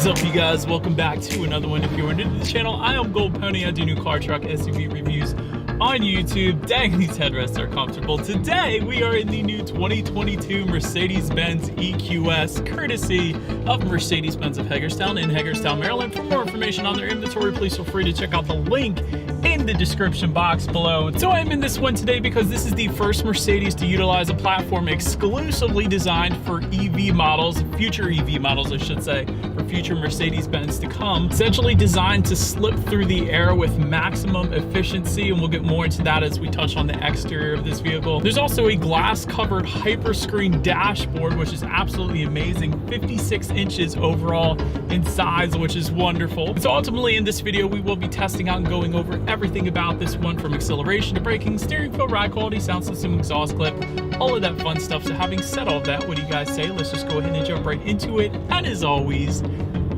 What's up, you guys? Welcome back to another one. If you're new to the channel, I am Gold Pony. I do new car, truck, SUV reviews on YouTube. Dang, these headrests are comfortable. Today, we are in the new 2022 Mercedes-Benz EQS, courtesy of Mercedes-Benz of Hagerstown in Hagerstown, Maryland. For more information on their inventory, please feel free to check out the link in the description box below. So I'm in this one today because this is the first Mercedes to utilize a platform exclusively designed for EV models, future EV models, I should say, for future Mercedes-Benz to come. Essentially designed to slip through the air with maximum efficiency, and we'll get more into that as we touch on the exterior of this vehicle. There's also a glass-covered hyperscreen dashboard, which is absolutely amazing. 56 inches overall in size, which is wonderful. So ultimately in this video, we will be testing out and going over everything about this one, from acceleration to braking, steering feel, ride quality, sound system, exhaust clip, all of that fun stuff. So having said all of that, what do you guys say? Let's just go ahead and jump right into it. And as always,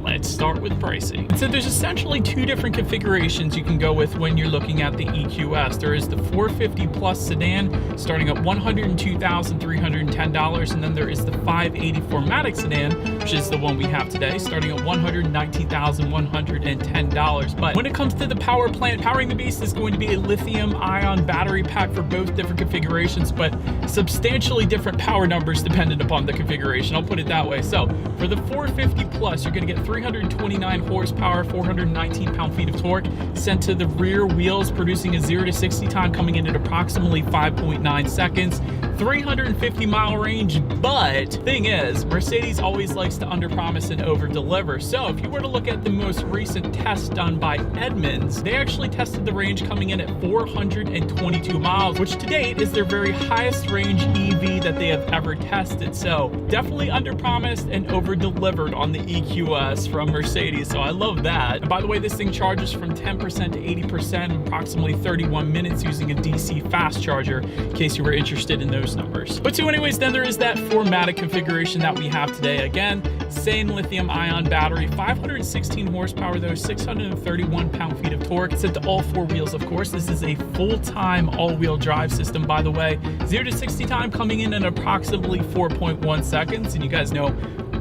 let's start with pricing. So there's essentially two different configurations you can go with when you're looking at the EQS. There is the 450 Plus sedan starting at $102,310, and then there is the 580 4MATIC sedan, which is the one we have today, starting at $119,110. But when it comes to the power plant, powering the beast is going to be a lithium-ion battery pack for both different configurations, but substantially different power numbers dependent upon the configuration. I'll put it that way. So for the 450 Plus, you're going to get 329 horsepower, 419 pound-feet of torque sent to the rear wheels, producing a 0 to 60 time coming in at approximately 5.9 seconds, 350-mile range. But thing is, Mercedes always likes to underpromise and overdeliver. So if you were to look at the most recent test done by Edmunds, they actually tested the range coming in at 422 miles, which to date is their very highest range EV that they have ever tested. So definitely underpromised and overdelivered on the EQS from Mercedes, so I love that. And by the way, this thing charges from 10% to 80% in approximately 31 minutes using a DC fast charger, in case you were interested in those numbers. But so anyways, then there is that 4MATIC configuration that we have today. Again, same lithium-ion battery, 516 horsepower though, 631 pound-feet of torque, set to all four wheels, of course. This is a full-time all-wheel drive system, by the way. 0 to 60 time coming in at approximately 4.1 seconds, and you guys know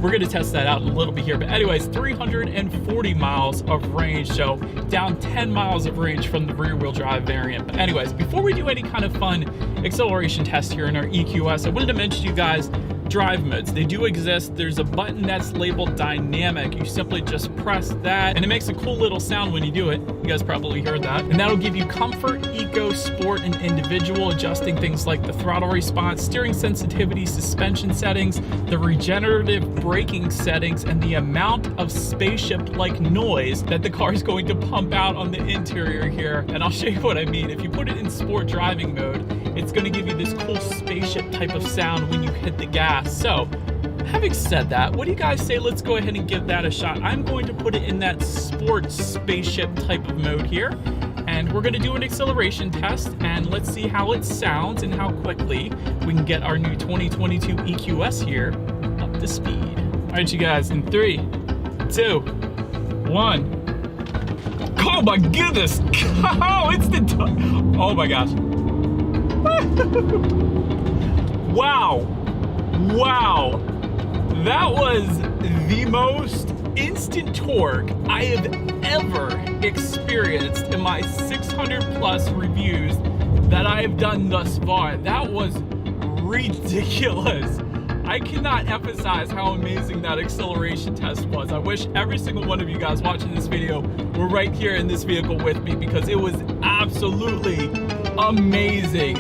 we're going to test that out in a little bit here. But anyways, 340 miles of range, so down 10 miles of range from the rear wheel drive variant. But anyways, before we do any kind of fun acceleration test here in our EQS, I wanted to mention to you guys drive modes. They do exist. There's a button that's labeled dynamic. You simply just press that and it makes a cool little sound when you do it. You guys probably heard that. And that'll give you comfort, eco, sport, and individual, adjusting things like the throttle response, steering sensitivity, suspension settings, the regenerative braking settings, and the amount of spaceship-like noise that the car is going to pump out on the interior here. And I'll show you what I mean. If you put it in sport driving mode, it's going to give you this cool spaceship type of sound when you hit the gas. So having said that, what do you guys say? Let's go ahead and give that a shot. I'm going to put it in that sport spaceship type of mode here, and we're going to do an acceleration test, and let's see how it sounds and how quickly we can get our new 2022 EQS here up to speed. All right, you guys, in 3, 2, 1. Oh my goodness! Oh, it's the oh my gosh! Wow! Wow, that was the most instant torque I have ever experienced in my 600 plus reviews that I have done thus far. That was ridiculous. I cannot emphasize how amazing that acceleration test was. I wish every single one of you guys watching this video were right here in this vehicle with me, because it was absolutely amazing.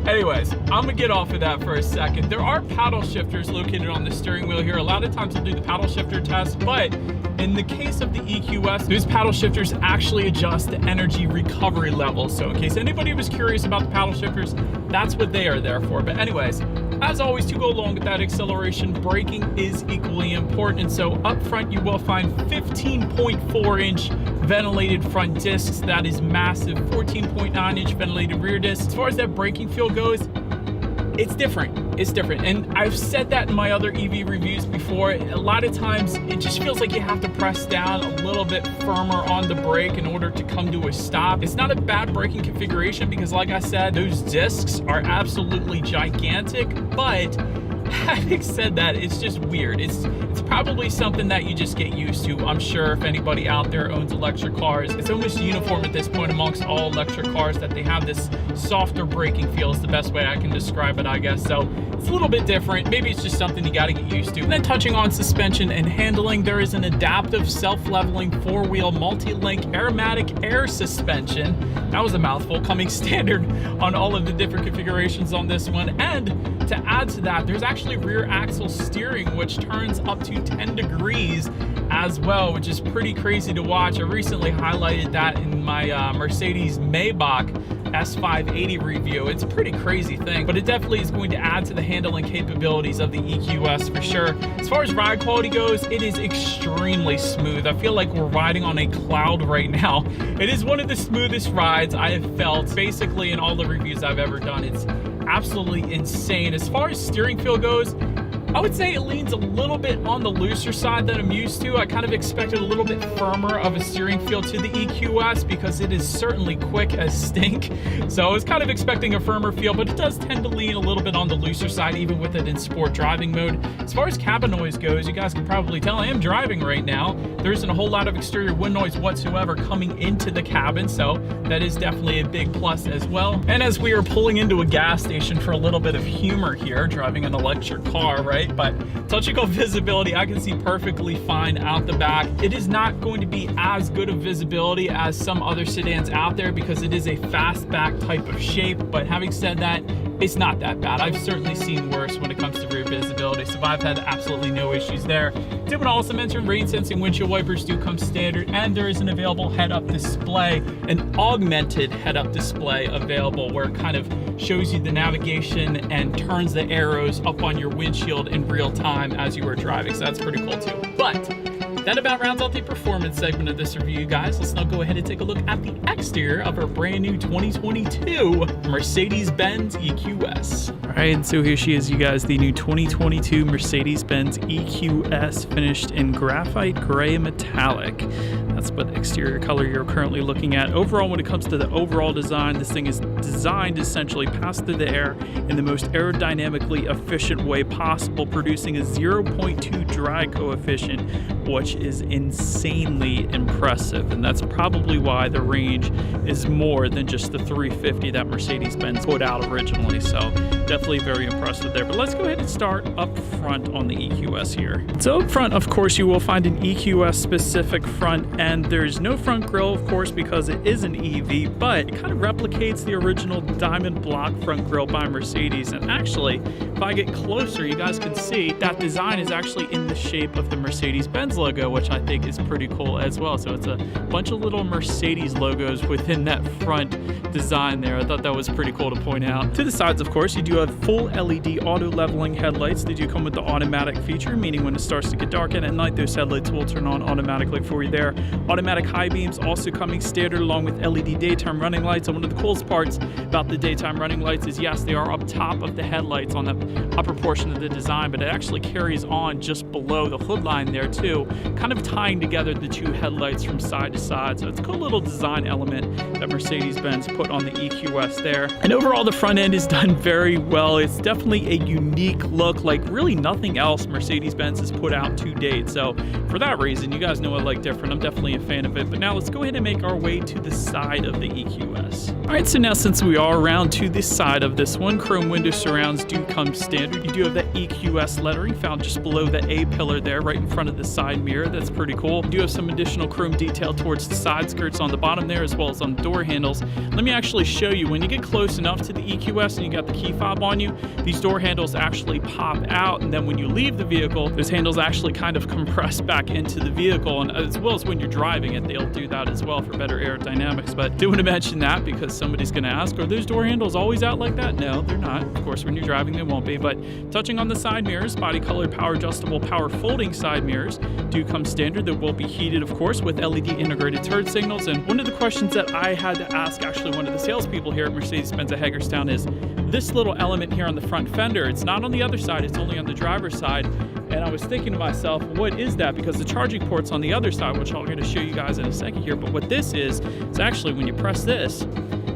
Anyways, I'm gonna get off of that for a second. There are paddle shifters located on the steering wheel here. A lot of times I'll do the paddle shifter test, but in the case of the EQS, those paddle shifters actually adjust the energy recovery level. So in case anybody was curious about the paddle shifters, that's what they are there for. But anyways, as always, to go along with that acceleration, braking is equally important. And so up front, you will find 15.4-inch ventilated front discs. That is massive. 14.9-inch ventilated rear discs. As far as that braking feel goes, it's different. It's different. And I've said that in my other EV reviews before. A lot of times it just feels like you have to press down a little bit firmer on the brake in order to come to a stop. It's not a bad braking configuration because, like I said, those discs are absolutely gigantic, but having said that, it's just weird. It's probably something that you just get used to. I'm sure if anybody out there owns electric cars, it's almost uniform at this point amongst all electric cars that they have this softer braking feel is the best way I can describe it, I guess. So it's a little bit different. Maybe it's just something you gotta get used to. And then touching on suspension and handling, there is an adaptive self-leveling 4-wheel multi-link aromatic air suspension. That was a mouthful, coming standard on all of the different configurations on this one. And to add to that, there's actually rear axle steering, which turns up to 10 degrees as well, which is pretty crazy to watch. I recently highlighted that in my Mercedes Maybach S580 review. It's a pretty crazy thing, but it definitely is going to add to the handling capabilities of the EQS for sure. As far as ride quality goes, it is extremely smooth. I feel like we're riding on a cloud right now. It is one of the smoothest rides I have felt basically in all the reviews I've ever done. It's absolutely insane. As far as steering feel goes, I would say it leans a little bit on the looser side than I'm used to. I kind of expected a little bit firmer of a steering feel to the EQS because it is certainly quick as stink. So I was kind of expecting a firmer feel, but it does tend to lean a little bit on the looser side, even with it in sport driving mode. As far as cabin noise goes, you guys can probably tell I am driving right now. There isn't a whole lot of exterior wind noise whatsoever coming into the cabin, so that is definitely a big plus as well. And as we are pulling into a gas station for a little bit of humor here, driving an electric car, right? But touching on visibility, I can see perfectly fine out the back. It is not going to be as good of visibility as some other sedans out there because it is a fastback type of shape. But having said that, it's not that bad. I've certainly seen worse when it comes to rear visibility, so I've had absolutely no issues there. Did want to also mention rain sensing windshield wipers do come standard, and there is an available head-up display, an augmented head-up display available where it kind of shows you the navigation and turns the arrows up on your windshield in real time as you are driving, so that's pretty cool too. But that about rounds out the performance segment of this review, guys. Let's now go ahead and take a look at the exterior of our brand new 2022 Mercedes-Benz EQS. All right, and so here she is, you guys, the new 2022 Mercedes-Benz EQS, finished in graphite gray metallic. That's what exterior color you're currently looking at. Overall, when it comes to the overall design, this thing is designed to essentially pass through the air in the most aerodynamically efficient way possible, producing a 0.2 drag coefficient, which is insanely impressive. And that's probably why the range is more than just the 350 that Mercedes-Benz put out originally. So definitely very impressive there. But let's go ahead and start up front on the EQS here. So up front, of course, you will find an EQS specific front end. There's no front grille, of course, because it is an EV, but it kind of replicates the original diamond block front grille by Mercedes. And actually, if I get closer, you guys can see that design is actually in the shape of the Mercedes-Benz logo, which I think is pretty cool as well. So it's a bunch of little Mercedes logos within that front design there. I thought that was pretty cool to point out. To the sides, of course, you do have full LED auto leveling headlights. They do come with the automatic feature, meaning when it starts to get dark at night, those headlights will turn on automatically for you there. Automatic high beams also coming standard along with LED daytime running lights. And one of the coolest parts about the daytime running lights is, yes, they are up top of the headlights on the upper portion of the design, but it actually carries on just below the hood line there too, kind of tying together the two headlights from side to side. So it's a cool little design element that Mercedes-Benz put on the EQS there. And overall, the front end is done very well. It's definitely a unique look, like really nothing else Mercedes-Benz has put out to date. So for that reason, you guys know I like different. I'm definitely a fan of it. But now let's go ahead and make our way to the side of the EQS. All right, so now since we are around to the side of this one, chrome window surrounds do come standard. You do have that EQS lettering found just below the A pillar there, right in front of the side mirror. That's pretty cool. You do have some additional chrome detail towards the side skirts on the bottom there, as well as on the door handles. Let me actually show you. When you get close enough to the EQS and you got the key fob on you, these door handles actually pop out, and then when you leave the vehicle, those handles actually kind of compress back into the vehicle, and as well as when you're driving it, they'll do that as well for better aerodynamics. But I do want to mention that because somebody's going to ask, are those door handles always out like that? No, they're not. Of course, when you're driving, they won't be. But touching on the side mirrors, body colored power adjustable, power folding side mirrors do come standard. That will be heated, of course, with LED integrated turn signals. And one of the questions that I had to ask actually one of the salespeople here at Mercedes-Benz at Hagerstown is this little element here on the front fender. It's not on the other side, it's only on the driver's side. And I was thinking to myself, what is that? Because the charging port's on the other side, which I'm going to show you guys in a second here. But what this is, it's actually when you press this,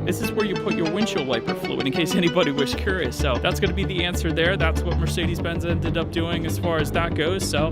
this is where you put your windshield wiper fluid, in case anybody was curious. So that's going to be the answer there. That's what Mercedes-Benz ended up doing as far as that goes. So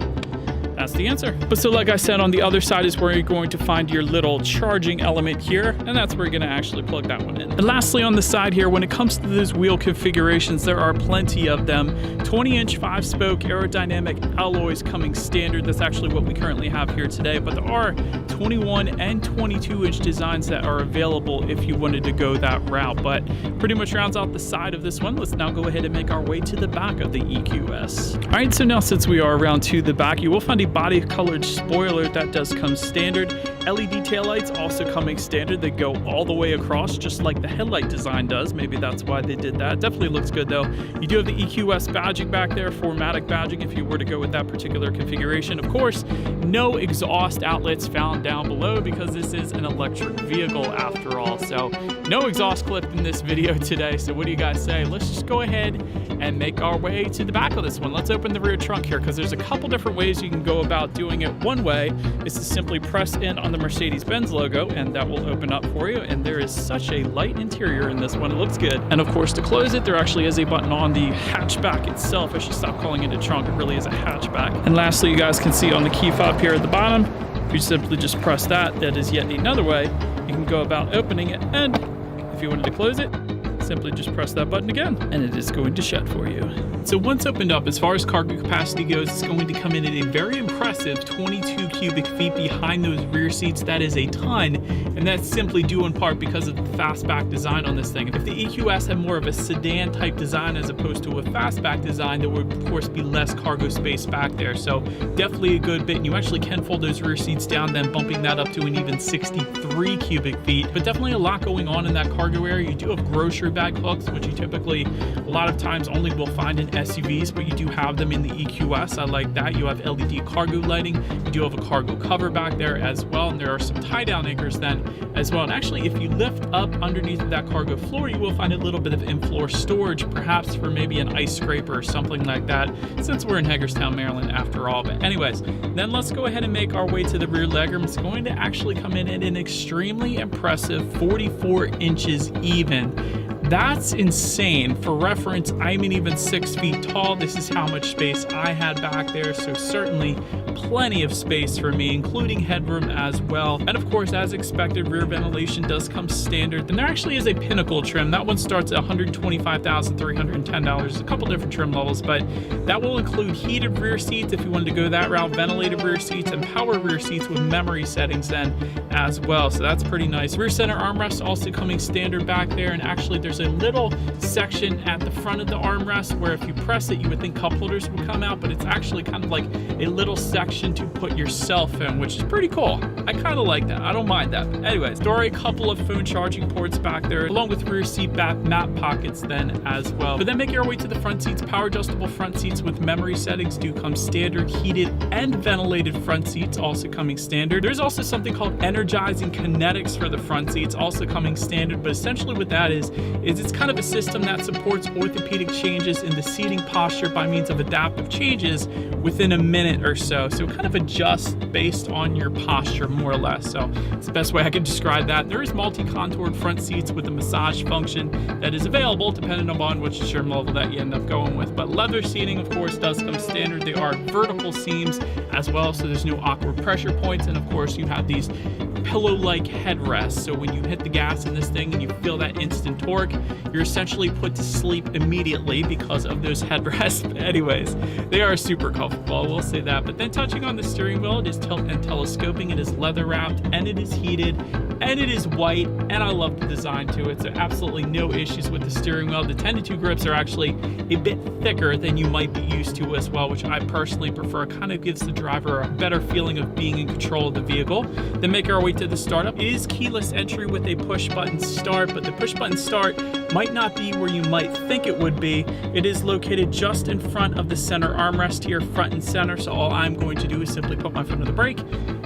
that's the answer. But so like I said, on the other side is where you're going to find your little charging element here, and that's where you're going to actually plug that one in. And lastly, on the side here, when it comes to those wheel configurations, there are plenty of them. 20-inch 5-spoke aerodynamic alloys coming standard. That's actually what we currently have here today, but there are 21 and 22-inch designs that are available if you wanted to go that route. But pretty much rounds out the side of this one. Let's now go ahead and make our way to the back of the EQS. All right, so now since we are around to the back, you will find a body colored spoiler that does come standard. LED taillights also coming standard. They go all the way across, just like the headlight design does. Maybe that's why they did that. Definitely looks good though. You do have the EQS badging back there, 4MATIC badging if you were to go with that particular configuration. Of course, no exhaust outlets found down below because this is an electric vehicle after all. So no exhaust clip in this video today. So what do you guys say? Let's just go ahead and make our way to the back of this one. Let's open the rear trunk here because there's a couple different ways you can go about doing it. One way is to simply press in on the Mercedes-Benz logo and that will open up for you. And there is such a light interior in this one. It looks good. And of course, to close it, there actually is a button on the hatchback itself. I should stop calling it a trunk. It really is a hatchback. And lastly, you guys can see on the key fob here at the bottom, if you simply just press that, that is yet another way you can go about opening it. And if you wanted to close it, simply just press that button again and it is going to shut for you. So once opened up, as far as cargo capacity goes, it's going to come in at a very impressive 22 cubic feet behind those rear seats. That is a ton, and that's simply due in part because of the fastback design on this thing. If the EQS had more of a sedan type design as opposed to a fastback design, there would of course be less cargo space back there. So definitely a good bit, and you actually can fold those rear seats down, then bumping that up to an even 63 cubic feet. But definitely a lot going on in that cargo area. You do have grocery bag hooks, which you typically a lot of times only will find in SUVs, but you do have them in the EQS. I like that. You have LED cargo lighting. You do have a cargo cover back there as well, and there are some tie-down anchors then as well. And actually, if you lift up underneath of that cargo floor, you will find a little bit of in-floor storage, perhaps for maybe an ice scraper or something like that, since we're in Hagerstown, Maryland after all. But anyways, then let's go ahead and make our way to the rear legroom. It's going to actually come in at an extremely impressive 44 inches even. That's insane. For reference, I'm an even 6 feet tall. This is how much space I had back there, so certainly plenty of space for me, including headroom as well. And of course, as expected, rear ventilation does come standard. Then there actually is a pinnacle trim. That one starts at $125,310. A couple different trim levels, but that will include heated rear seats if you wanted to go that route, ventilated rear seats, and power rear seats with memory settings then as well. So that's pretty nice. Rear center armrest also coming standard back there, and actually there's a little section at the front of the armrest where if you press it, you would think cup holders would come out, but it's actually kind of like a little section to put yourself in, which is pretty cool. I kind of like that. I don't mind that. But anyways, there are a couple of phone charging ports back there, along with rear seat map pockets then as well. But then make your way to the front seats. Power adjustable front seats with memory settings do come standard. Heated and ventilated front seats also coming standard. There's also something called energizing kinetics for the front seats, also coming standard. But essentially what that is it's kind of a system that supports orthopedic changes in the seating posture by means of adaptive changes within a minute or so. So it kind of adjusts based on your posture more or less. So it's the best way I could describe that. There is multi-contoured front seats with a massage function that is available depending upon which trim level that you end up going with. But leather seating, of course, does come standard. They are vertical seams as well, so there's no awkward pressure points. And of course, you have these pillow-like headrests. So when you hit the gas in this thing and you feel that instant torque, you're essentially put to sleep immediately because of those headrests. But anyways, they are super comfortable, we'll say that. But then touching on the steering wheel, it is tilt and telescoping, it is leather wrapped, and it is heated, and it is white, and I love the design to it. So absolutely no issues with the steering wheel. The 10-2 grips are actually a bit thicker than you might be used to as well, which I personally prefer. It kind of gives the driver a better feeling of being in control of the vehicle. Then make our way to the startup. It is keyless entry with a push button start, but the push button start might not be where you might think it would be. It is located just in front of the center armrest here, front and center. So all I'm going to do is simply put my foot on the brake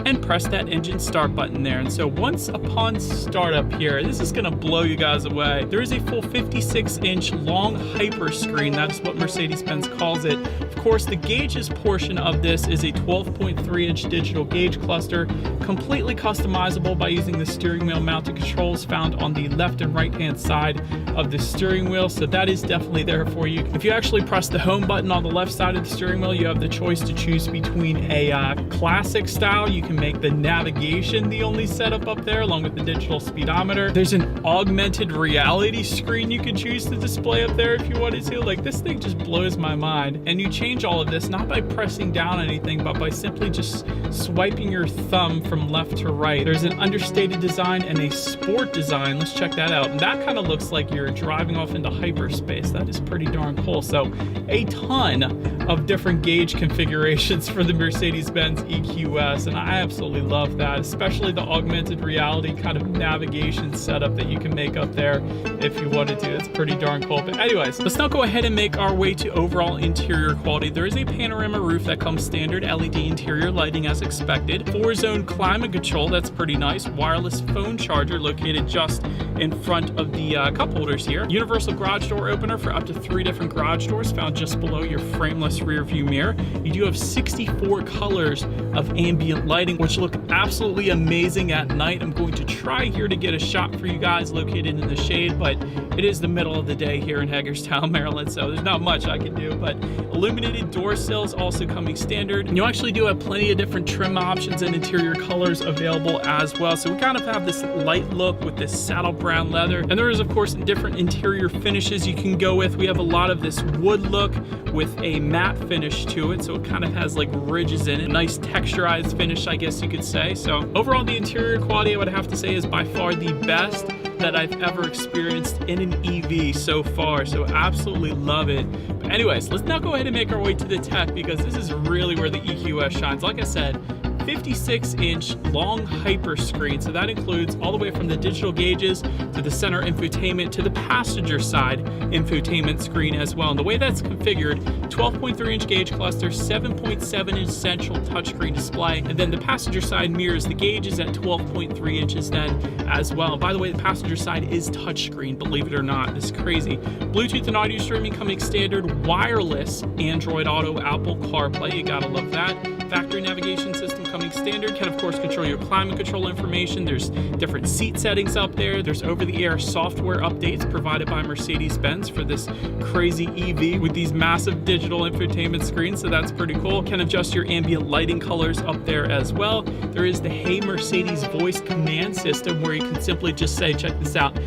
and press that engine start button there. And so once upon startup here, this is gonna blow you guys away. There is a full 56-inch long hyper screen. That is what Mercedes-Benz calls it. Of course, the gauges portion of this is a 12.3-inch digital gauge cluster, completely customizable by using the steering wheel mounted controls found on the left and right hand side of the steering wheel. So that is definitely there for you. If you actually press the home button on the left side of the steering wheel, you have the choice to choose between a classic style. You can make the navigation the only setup up there, along with the digital speedometer. There's an augmented reality screen you can choose to display up there if you wanted to. Like, this thing just blows my mind. And you change all of this not by pressing down anything, but by simply just swiping your thumb from left to right. There's an understated design and a sport design. Let's check that out. And that kind of looks like you're driving off into hyperspace. That is pretty darn cool. So a ton of different gauge configurations for the Mercedes-Benz EQS, and I absolutely love that, especially the augmented reality kind of navigation setup that you can make up there if you wanted to. It's pretty darn cool. But anyways, let's now go ahead and make our way to overall interior quality. There is a panorama roof that comes standard LED interior lighting as expected. 4-zone climate control, that's pretty nice. Wireless phone charger located just in front of the cup holders here. Universal garage door opener for up to 3 different garage doors found just below your frameless rear view mirror. You do have 64 colors of ambient lighting, which look absolutely amazing at night. I'm going to try here to get a shot for you guys located in the shade, but it is the middle of the day here in Hagerstown, Maryland, so there's not much I can do. But illuminated door sills also coming standard. And you actually do have plenty of different trim options and interior colors available as well. So we kind of have this light look with this saddle brown leather. And there is, of course, different interior finishes you can go with. We have a lot of this wood look with a matte finish to it, so it kind of has like ridges in it. Nice texturized finish, I guess you could say. So overall, the interior quality, I would have to say, is by far the best that I've ever experienced in an EV so far. So absolutely love it. But anyways, let's now go ahead and make our way to the tech, because this is really where the EQS shines. Like I said, 56-inch long hyper screen. So that includes all the way from the digital gauges to the center infotainment to the passenger side infotainment screen as well. And the way that's configured, 12.3-inch gauge cluster, 7.7-inch central touchscreen display, and then the passenger side mirrors the gauges at 12.3 inches then as well. And by the way, the passenger side is touchscreen, believe it or not. This is crazy. Bluetooth and audio streaming coming standard, wireless Android Auto, Apple CarPlay, you gotta love that. Factory navigation system coming standard, can of course control your climate control information. There's different seat settings up there. There's over-the-air software updates provided by Mercedes-Benz for this crazy EV with these massive digital infotainment screens, so that's pretty cool. Can adjust your ambient lighting colors up there as well. There is the Hey Mercedes voice command system where you can simply just say, check this out,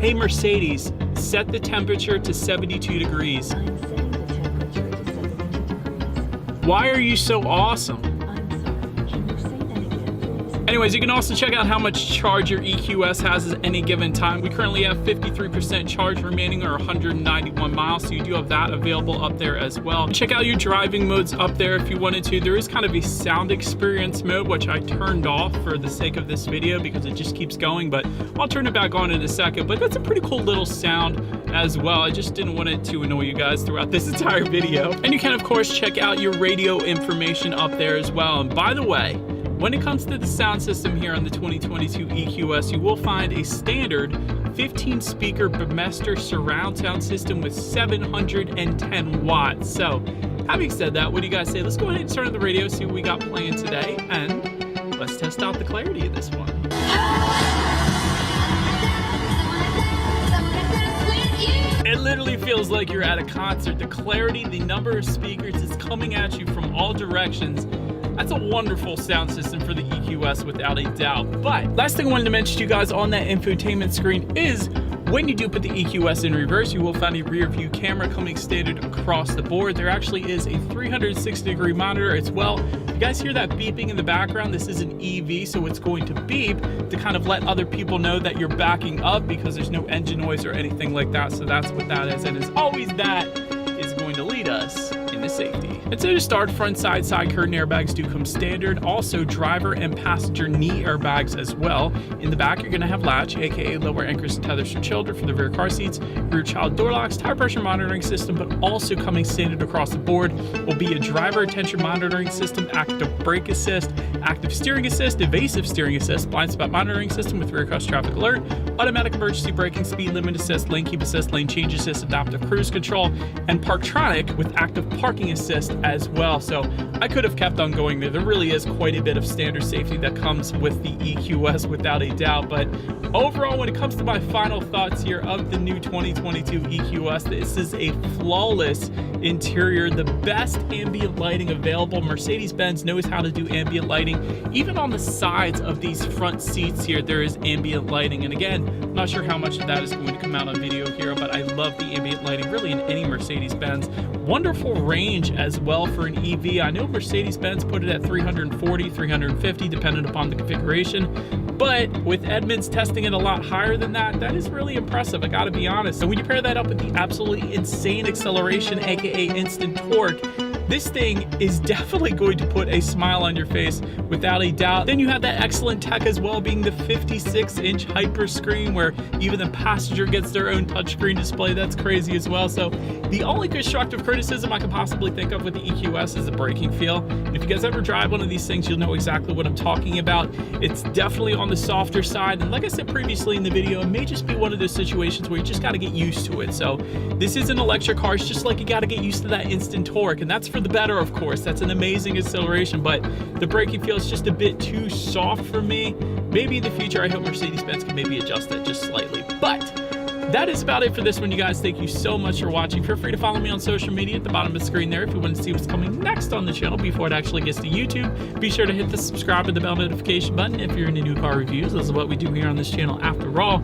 Hey Mercedes, set the temperature to 72 degrees. I'm setting the temperature to 72 degrees. Why are you so awesome? I'm sorry, can you say that again, please? Anyways, you can also check out how much charge your EQS has at any given time. We currently have 53% charge remaining, or 191 miles, so you do have that available up there as well. Check out your driving modes up there if you wanted to. There is kind of a sound experience mode, which I turned off for the sake of this video because it just keeps going, but I'll turn it back on in a second. But that's a pretty cool little sound as well. I just didn't want it to annoy you guys throughout this entire video. And you can of course check out your radio information up there as well. And by the way, when it comes to the sound system here on the 2022 EQS, you will find a standard 15-speaker Burmester surround sound system with 710 watts. So, having said that, what do you guys say? Let's go ahead and turn on the radio, see what we got playing today, and let's test out the clarity of this one. It literally feels like you're at a concert. The clarity, the number of speakers is coming at you from all directions. That's a wonderful sound system for the EQS without a doubt. But last thing I wanted to mention to you guys on that infotainment screen is when you do put the EQS in reverse, you will find a rear view camera coming standard across the board. There actually is a 360-degree monitor as well. You guys hear that beeping in the background? This is an EV, so it's going to beep to kind of let other people know that you're backing up because there's no engine noise or anything like that. So that's what that is. And as always, that is going to lead us in into safety. And so to start, front side curtain airbags do come standard. Also driver and passenger knee airbags as well. In the back, you're going to have latch, aka lower anchors and tethers for children for the rear car seats, rear child door locks, tire pressure monitoring system, but also coming standard across the board will be a driver attention monitoring system, active brake assist, active steering assist, evasive steering assist, blind spot monitoring system with rear cross traffic alert, automatic emergency braking, speed limit assist, lane keep assist, lane change assist, adaptive cruise control, and Parktronic with active parking assist as well. So I could have kept on going there. There really is quite a bit of standard safety that comes with the EQS without a doubt. But overall, when it comes to my final thoughts here of the new 2022 EQS, this is a flawless interior, the best ambient lighting available. Mercedes-Benz knows how to do ambient lighting. Even on the sides of these front seats here, there is ambient lighting. And again, I'm not sure how much of that is going to come out on video here, but I love the ambient lighting really in any Mercedes-Benz. Wonderful range as well for an EV. I know Mercedes-Benz put it at 340, 350, depending upon the configuration. But with Edmunds testing it a lot higher than that, that is really impressive, I gotta be honest. So when you pair that up with the absolutely insane acceleration, aka instant torque, this thing is definitely going to put a smile on your face without a doubt. Then you have that excellent tech as well, being the 56-inch hyper screen where even the passenger gets their own touchscreen display. That's crazy as well. So the only constructive criticism I could possibly think of with the EQS is the braking feel. And if you guys ever drive one of these things, you'll know exactly what I'm talking about. It's definitely on the softer side. And like I said previously in the video, it may just be one of those situations where you just got to get used to it. So this is an electric car. It's just like you got to get used to that instant torque. And that's for the better, of course. That's an amazing acceleration, but the braking feels just a bit too soft for me. Maybe in the future, I hope Mercedes-Benz can maybe adjust that just slightly. But that is about it for this one, you guys. Thank you so much for watching. Feel free to follow me on social media at the bottom of the screen there if you want to see what's coming next on the channel before it actually gets to YouTube. Be sure to hit the subscribe and the bell notification button if you're into new car reviews. This is what we do here on this channel after all.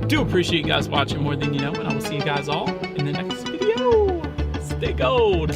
Do appreciate you guys watching more than you know, and I will see you guys all in the next video. Stay gold.